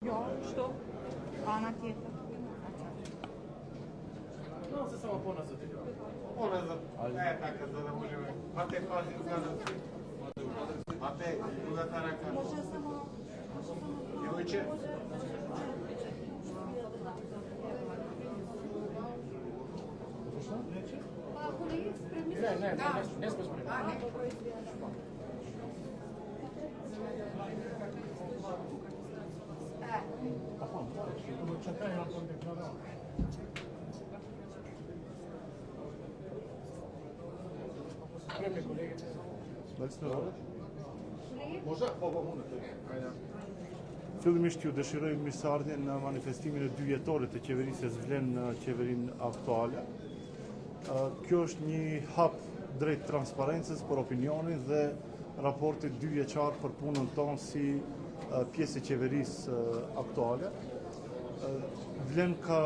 Ja, што? Ана Кета. Но се само поназад. Поназад. Така, за да можеме. Мате пази назад. Мате, другата рака. Може само... Девојче. Колеги, спремни се? Не сме спремни. Спремни, колеги. Дали сме добре? Може? Ајде. Fillimisht ju dëshirojmë misardhjen në manifestimin e dyjetore të qeverisë së vlen në qeverinë aktuale. Kjo është një hap drejt transparencës për opinionin dhe raportit dyvjeçar për punën tonë si pjesë e qeverisë aktuale. Vlen ka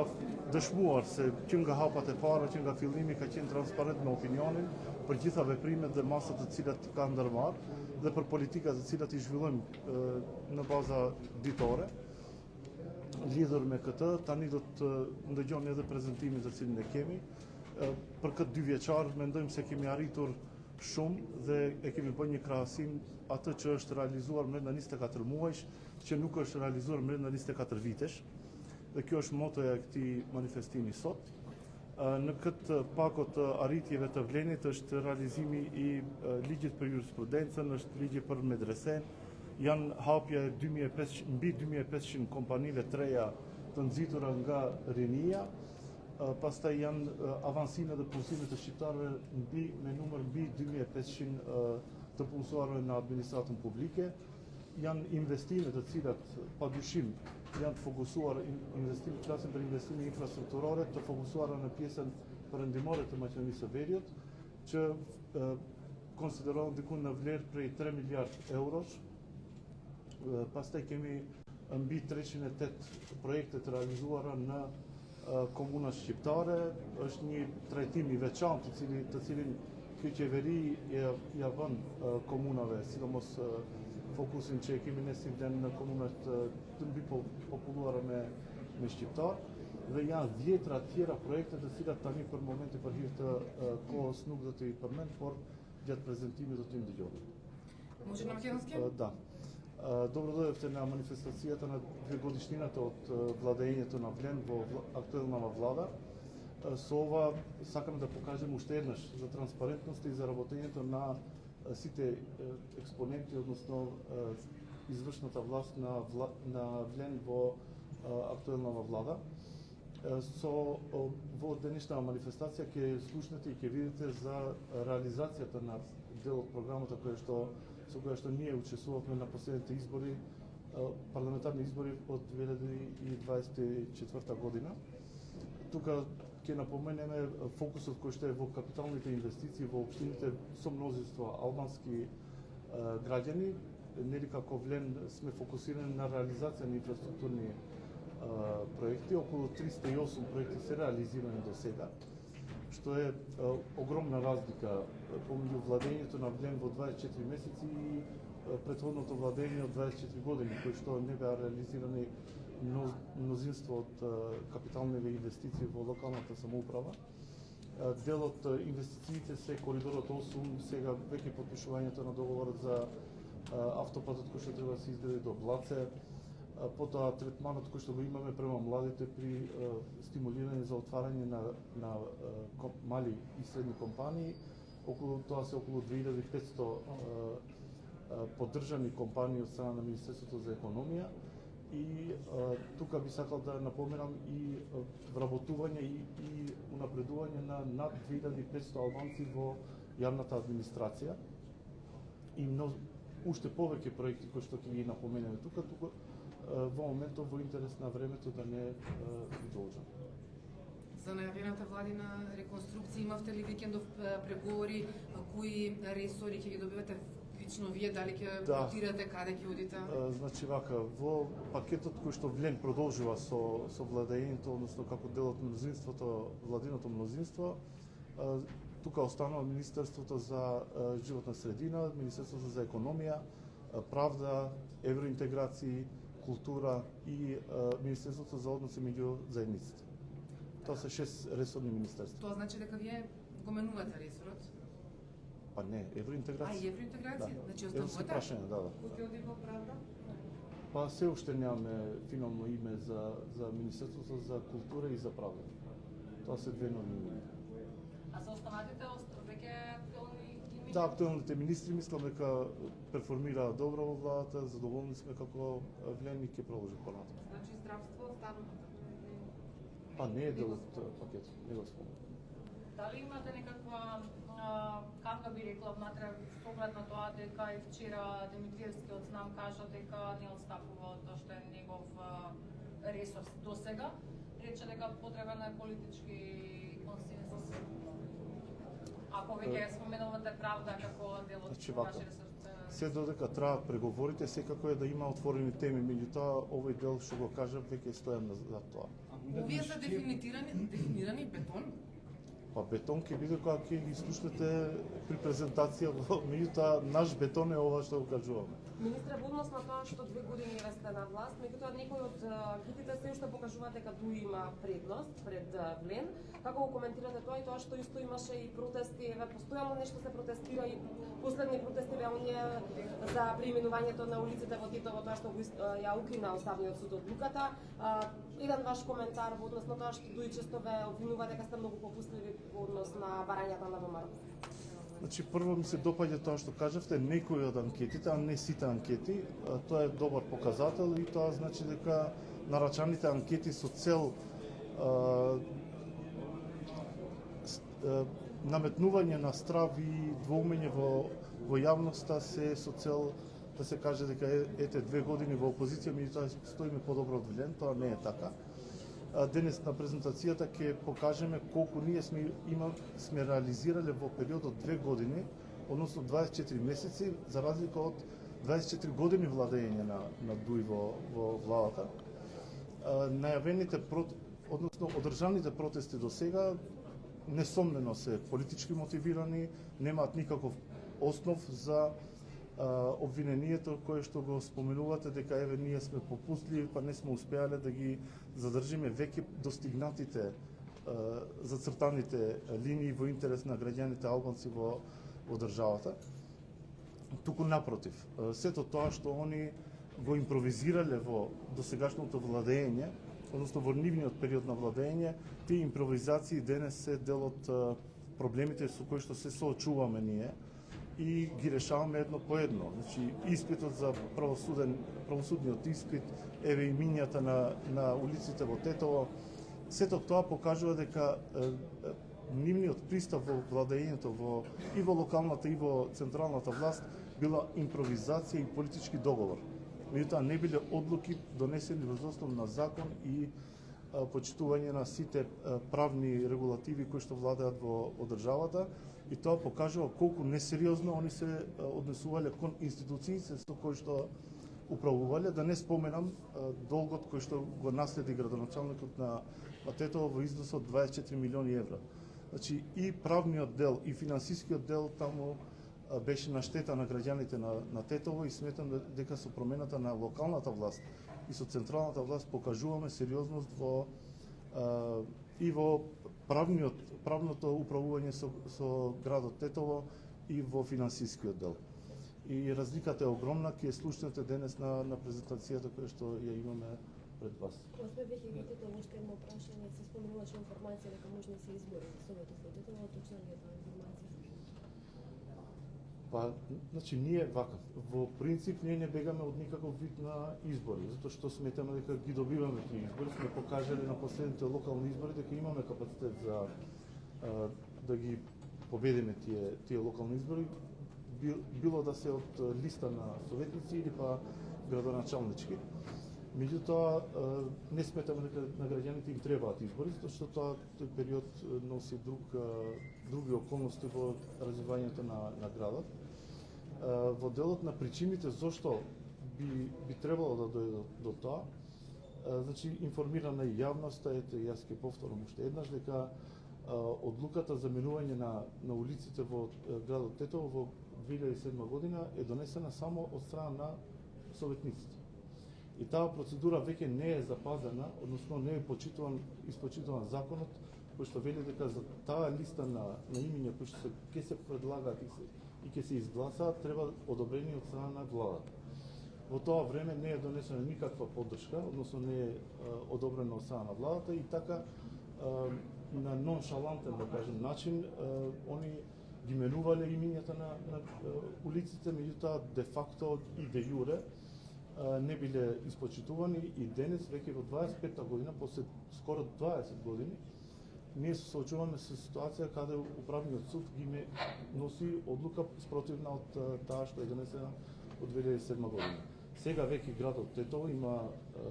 dëshmuar se që nga hapat e para, që nga fillimi ka qenë transparent me opinionin për gjitha veprimet dhe masat të cilat ka ndërmarrë dhe për politikat të cilat i zhvillojmë në baza ditore. Lidhur me këtë, tani do të ndëgjoni edhe prezantimin të cilin e kemi. Për këtë dyvjeçar mendojmë se kemi arritur shumë dhe e kemi bërë një krahasim atë që është realizuar brenda 24 muajsh, që nuk është realizuar brenda 24 vitesh. Dhe kjo është motoja e këtij manifestimi sot. Në këtë pako të arritjeve të vlenit është realizimi i ligjit për jurisprudencën, është ligji për medresen, janë hapja mbi 2500 kompanive treja të nxitura nga rinia, pastaj janë avancime dhe punësime të shqiptarëve me numër mbi 2500 të punësuarve në administratën publike, janë investime të cilat padyshim janë të fokusuar flasim për investime infrastrukturore të fokusuara në pjesën perëndimore të Maqedonisë së Veriut, që konsiderohen diku në vlerë prej 3 miliard eurosh. Pastaj kemi mbi 308 projekte të realizuara në komuna shqiptare. Është një trajtim i veçantë të cilin kjo qeveri ja vën komunave, sidomos fokusin që e kemi ne si vlen në komunat të mbi populluara me shqiptar, dhe janë 10 tjera projekte të cilat tani për momenti për hir të kohës nuk do të i përmend, por gjatë prezantimit do të ndëgjoni. Може на македонски? Да. Добро дојдовте на манифестацијата на 2-годишнината од владењето на Влен во актуелнава влада. Со ова сакаме да покажеме уште еднаш за транспарентност и за работењето на сите експоненти, односно извршната власт на Влен во актуелнава влада. Во денешната манифестација ќе слушнете и ќе видите за реализацијата на дел од програмата со која што ние учествувавме на последните избори, парламентарни избори од 2024 година. Тука ќе напоменеме фокусот кој што е во капиталните инвестиции во општините со мнозинство албански граѓани. Нели како Влен сме фокусирани на реализација на инфраструктурни проекти. Околу 308 проекти се реализирани до сега, што е огромна разлика помеѓу владењето на Влен во 24 месеци и претходното владење од 24 години, кој што не беа реализирани мнозинство од капиталните инвестиции во локалната самоуправа. Дел од инвестициите се коридорот 8, сега веќе потпишувањето на договорот за автопатот кој што треба да се изгради до Блаце, потоа третманот кој што го имаме према младите при стимулирање за отварање на мали и средни компании. Тоа се околу 2500 поддржани компании од страна на Министерството за економија. И тука би сакал да напоменам и вработување и унапредување на над 2500 албанци во јавната администрација и уште повеќе проекти кои што ќе ги напоменеме тука во моментот во интерес на времето да не должам. За најавената владина реконструкција имавте ли викендов преговори, кои ресори ќе ги добивате лично вие, дали ќе ротирате, каде ќе одите? Значи вака, во пакетот кој што Влен продолжува со владењето, односно како дел од мнозинството, владиното мнозинство, тука останува Министерството за животна средина, Министерството за економија, правда, евроинтеграции, култура и Министерството за односи меѓу заедниците. Тоа се 6 ресорни министерства. Тоа значи дека вие го менувате ресорот? Па не, евроинтеграција. Евроинтеграција? Да. Значи Европски останувате? прашања, да. Кој ќе оди во правда? Па се уште немаме финално име за Министерството за култура и за правда. Тоа се две нови имена. А за останатите веќе актуелни имена? Да, актуелните министри мислам дека перформираат добро во владата, задоволни сме како влијани ќе продолжи понатаму. Значи здравство останува. Па не е дел од пакетот, не го спомнам. Дали имате некаква, како би рекла, внатре, с оглед на тоа дека и вчера Димитриевскиот знам кажа дека не отстапува од тоа што е негов ресурс до сега, рече дека потребен е политички консенсус. Ако веќе споменувате правда како дел од Значи, ваш ресурс. Се додека траат преговорите, секако е да има отворени теми, меѓутоа овој дел што го кажав веќе стојам за тоа. Овие се дефинирани бетон? Па бетон ќе биде кога ќе ги слушнете при презентација, меѓутоа наш бетон е ова што го кажуваме. Министре, во однос на тоа што 2 години сте на власт, меѓутоа некои од анкетите се уште покажуваат дека ДУ има предност пред Влен. Како го коментирате тоа и тоа што исто имаше и протести, еве постојано нешто се протестира и последни протести беа оние за преименувањето на улиците во Тетово, тоа што го ја укина Уставниот суд одлуката. Еден ваш коментар во однос на тоа што ДУ често ве обвинува дека сте многу попустливи во однос на барањата на ВМРО. Значи, прво ми се допаѓа тоа што кажавте, некои од анкетите, а не сите анкети. Тоа е добар показател и тоа значи дека нарачаните анкети со цел наметнување на страв и двоумење во јавноста се со цел да се каже дека ете 2 години во опозиција, меѓутоа стоиме подобро од Влен, тоа не е така. Денес на презентацијата ќе покажеме колку ние сме реализирале во период од 2 години, односно 24 месеци, за разлика од 24 години владење на ДУИ во владата. Најавените односно одржаните протести до сега несомнено се политички мотивирани, немаат никаков основ за обвинението кое што го споменувате дека еве ние сме попустливи па не сме успеале да ги задржиме веќе достигнатите зацртаните линии во интерес на граѓаните албанци во државата. Туку напротив, сето тоа што они го импровизирале во досегашното владење, односно во нивниот период на владење, тие импровизации денес се дел од проблемите со кои што се соочуваме ние и ги решаваме едно по едно. Значи, испитот за правосудниот испит, еве и минјата на улиците во Тетово, сето тоа покажува дека нивниот пристап во владењето и во локалната и во централната власт била импровизација и политички договор. Меѓутоа не биле одлуки донесени врз основ на закон и почитување на сите правни регулативи кои што владеат во државата, и тоа покажува колку несериозно они се однесувале кон институциите со кои што управувале. Да не споменам долгот кој што го наследи градоначалникот на Тетово во износ од 24 милиони евра. Значи и правниот дел и финансискиот дел таму беше на штета на граѓаните на Тетово, и сметам дека со промената на локалната власт и со централната власт покажуваме сериозност во правното управување со градот Тетово и во финансискиот дел. И разликата е огромна, ќе слушнете денес на презентацијата која што ја имаме пред вас. Освен веќе ги Тетово, уште едно прашање, се спомнуваше информација дека можни се избори во Советот во Тетово, точна ли е таа информација? Па, значи, ние вака, во принцип ние не бегаме од никаков вид на избори, затоа што сметаме дека ги добиваме тие избори, сме покажале на последните локални избори дека имаме капацитет за да ги победиме тие локални избори, било да се од листа на советници или па градоначалнички. Меѓутоа, не сметаме дека на граѓаните им требаат избори, затоа што тој период носи други околности во развивањето на градот. Во делот на причините зошто би требало да дојде до тоа, значи информирана и јавноста, ете јас ќе повторам уште еднаш дека одлуката за менување на улиците во градот Тетово во 2007 година е донесена само од страна на советниците. И таа процедура веќе не е запазена, односно не е испочитуван законот, кој што вели дека за таа листа на имиња кои што ќе се предлагаат и ќе се изгласаат, треба одобрение од страна на владата. Во тоа време не е донесена никаква поддршка, односно не е одобрено од страна на владата и така на ноншалантен, да кажем, начин они ги менувале имињата на улиците, меѓутоа де факто и де јуре не биле испочитувани и денес веќе во 25-та година, после скоро 20 години, ние се соочуваме со ситуација каде управниот суд ги носи одлука спротивна од таа што е донесена од 2007 година. Сега веќе градот Тетово има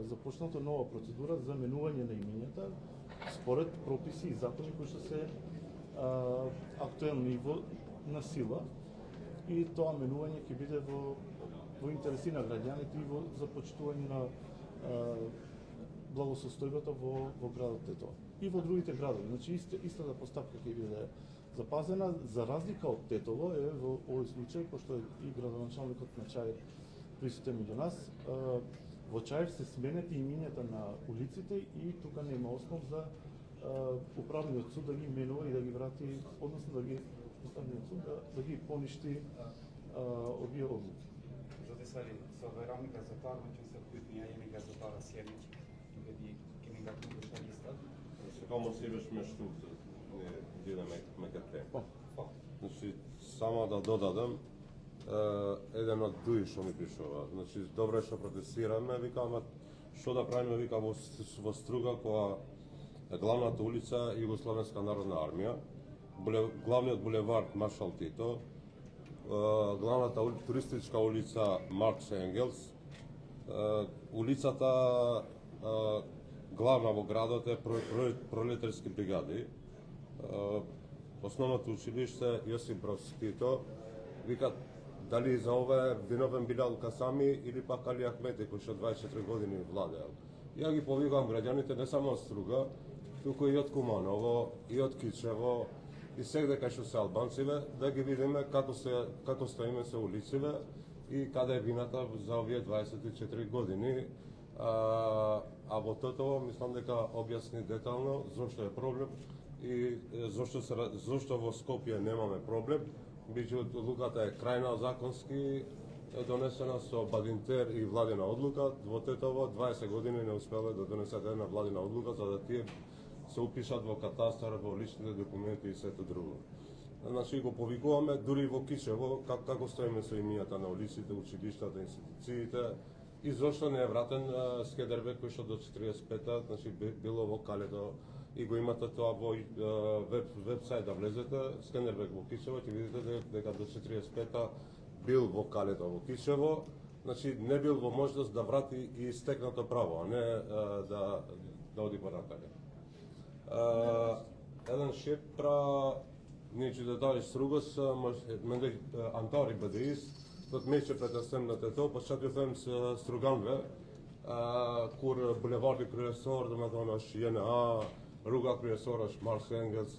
започната нова процедура за менување на имињата според прописи и закони кои што се актуелни на сила, и тоа менување ќе биде во интереси на граѓаните и во започитување на благосостојбата во градот Тетово и во другите градови. Значи истата постапка ќе биде запазена, за разлика од Тетово е во овој случај, пошто и градоначалникот на Чаир присутен меѓу нас, во Чаир се сменети имињата на улиците и тука нема основ за управниот суд да ги менува и да ги врати, односно да ги уставниот суд да ги поништи овие одлуки. Затесали со веројника за тоа, че се вкупија и мега за тоа седнички, каде ќе ми гату да листа. Само си беше мешто не дидаме мекате. Значи само да додадам еден од дуи што ми пишува. Значи добро е што протестираме, викаме што да правиме, вика во Струга која главната улица Југословенска народна армија, главниот булевард Маршал Тито, главната туристичка улица Маркс Енгелс, улицата главна во градот е пролетарски бригади, основното училиште Јосип Брос Тито, викат дали за ова виновен Билал Касами или пак Али Ахмети кој што 24 години владеел. Ја ги повикувам граѓаните не само од Струга, туку и од Куманово, и од Кичево, и сегде кај што се албанциве, да ги видиме како стоиме со улициве и каде е вината за овие 24 години. А во Тетово мислам дека објасни детално зошто е проблем и зошто во Скопје немаме проблем. Меѓу одлуката е крајна законски донесена со Бадинтер и владина одлука. Во Тетово 20 години не успеле да донесат една владина одлука за да тие се упишат во катастар, во личните документи и сето друго. Значи го повикуваме дури во Кичево како стоиме со имињата на улиците, училиштата, институциите и зошто не е вратен Скедербек кој што до 45-та, значи било во Калето и го имате тоа во веб-сайт да влезете, Скендербек во Кичево, ќе видите дека до 45-та бил во Калето во Кичево, значи не бил во можност да врати и стекнато право, а не да оди понатака. Еден шепра неќе да дали Стругос, менде Антори БДИС, tot meeste pretenstemnet het op, als je van Struganve, kur bulevardi kryesor, domethënë është JNA, rruga kryesore është Marx Engels,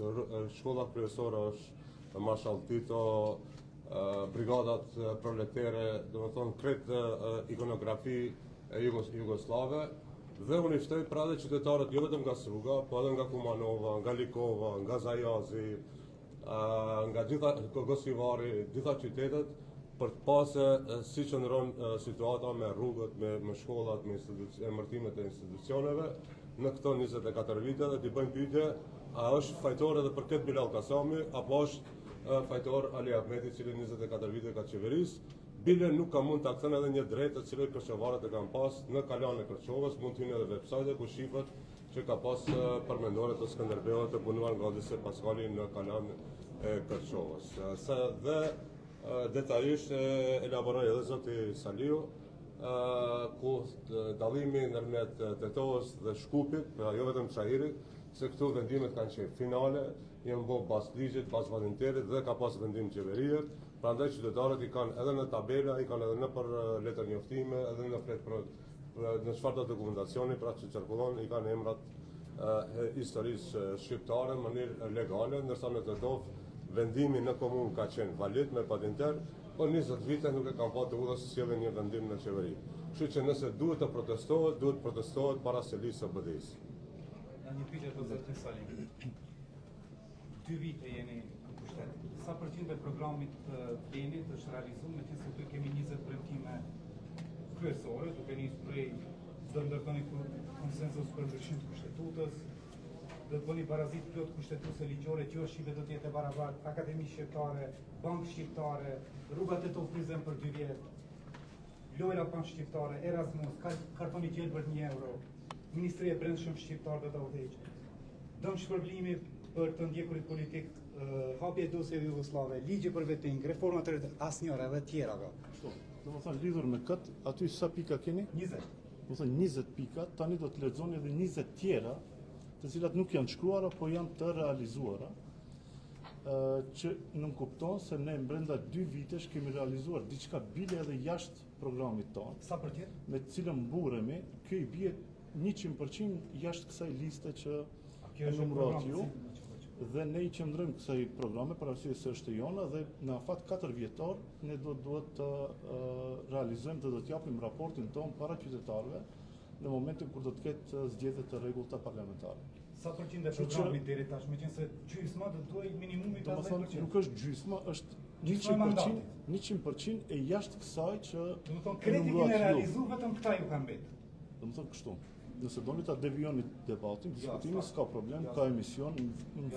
shkolla kryesore është Marshall Tito, brigadat proletere, domethënë kretë ikonografi e jugoslave. Dhe unë i ftoj pra dhe qytetarët jo vetëm nga Struga, po edhe nga Kumanova, nga Likova, nga Zajazi, nga gjitha Kogosivari, gjitha qytetet, për të pasë si qëndron situata me rrugët, me shkollat, me emërtimet e institucioneve në këto 24 vite dhe t'i bëjmë pyetje, a është fajtor edhe për këtë Bilal Kasami, apo është fajtor Ali Ahmeti, cili 24 vite ka qeveris. Bile nuk ka mund të akten edhe një drejtë të cilë kërqevarët e kam pas në kalan e Kërqovës, mund t'hinë edhe website ku shifët që ka pas përmendore të Skënderbeut të punuar nga Odise Paskali në kalan e Kërqovës. Dhe detajisht elaboroj edhe zoti Saliu, ku dallimi ndërmjet Tetovës dhe Shkupit, pra jo vetëm Çajirit, se këtu vendimet kanë qenë finale, janë bërë pas ligjit, pas validiterit dhe ka pas vendim qeverie. Prandaj qytetarët i kanë edhe në tabela, i kanë edhe në për letër njoftime, edhe në në çfarëdo dokumentacioni, pra që qarkullon, i kanë emrat historisë shqiptare në mënyrë legale, ndërsa në Tetov vendimi në komunë ka qenë valid me padinter, низат вите, nuk e kam pa të udha se sjellin një vendim në qeveri. Kështu që nëse duhet të protestohet para sjellisë së BDI-s. Një pyetje të zotit Salim. 2 vite jeni në pushtet. Sa përqind e programit të plenit është realizuar, meqense këtu kemi 20 premtime kryesore, duke nisur prej do ndërtoni konsensus për ndryshim të kushtetutës, do të bëni barazit plot kushtetuese ligjore, që Shqipe do të jetë e barabartë, akademi shqiptare, bankë shqiptare, rrugat e Toprizem për 2 vjet, lojra pan-shqiptare, Erasmus, kartoni gjelbër 1 euro, Ministria e Brendshëm shqiptar do ta udhëheqë. Dëm shpërblimi për të ndjekurit politik, hapje e dosjeve jugoslave, ligje për vetting, reforma të asnjëra edhe tjera. Kështu. Domethënë lidhur me këtë, aty sa pika keni? 20. Domethënë 20 pika, tani do të lexoni edhe 20 tjera, të cilat nuk janë shkruara, po janë të realizuara. Që nuk kupton se ne brenda 2 vitesh kemi realizuar diçka bile edhe jashtë programit tonë. Sa përqind? Me të cilën mburemi, kjo i bie 100% jashtë kësaj liste që e numëruat ju. Dhe ne i qëndrojmë kësaj programe për arsye se është e jona dhe në afat 4 vjetor ne duhet të realizojmë dhe do të japim raportin tonë para qytetarëve në momentin kur do të ketë zgjedhje të rregullta parlamentare. Sa përqind e programit deri tash, meqense gjysma do duhet minimumi 50%. Nuk është gjysma, është 100% e jashtë kësaj që kredi keni realizuar, vetëm këta ju kanë mbetur. Domethënë kështu. Nëse doni ta devijoni debatin, diskutimin, s'ka problem, ka emision,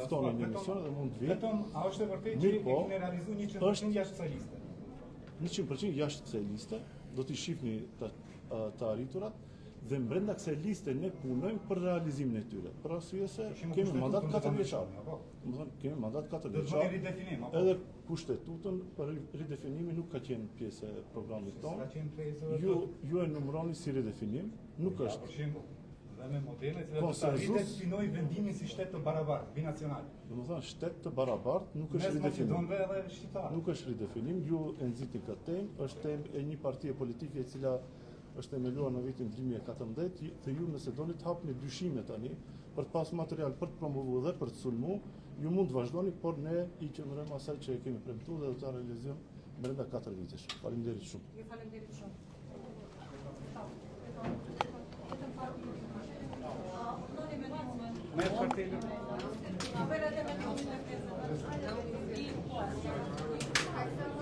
ftonë në emision dhe mund të vi. Vetëm a është e vërtetë që keni realizuar 100% jashtë kësaj liste? 100% jashtë kësaj liste, do t'i shihni të arriturat dhe brenda kësaj liste ne punojmë për realizimin e tyre. Për arsye se kemi mandat 4 vjeçar. Domethënë kemi mandat 4 vjeçar. Edhe kushtetutën për ridefinimin nuk ka qenë pjesë e programit tonë. Ju e numëroni si ridefinim, nuk është. Për shembull, dhe me modele që do të ridefinoj vendimin si shtet të barabartë, binacional. Domethënë shtet të barabartë nuk është ridefinim. Nuk është ridefinim, ju e nxitni këtë temë, është temë e një partie politike e cila është themeluar në vitin 2014 dhe ju nëse doni të hapni dyshime tani për të pas material për të promovuar dhe për të sulmuar, ju mund të vazhdoni, por ne i qëndrojmë asaj që e kemi premtuar dhe do ta realizojmë brenda 4 vitesh. Faleminderit shumë. Ju faleminderit shumë. Me çfarë? Apo edhe me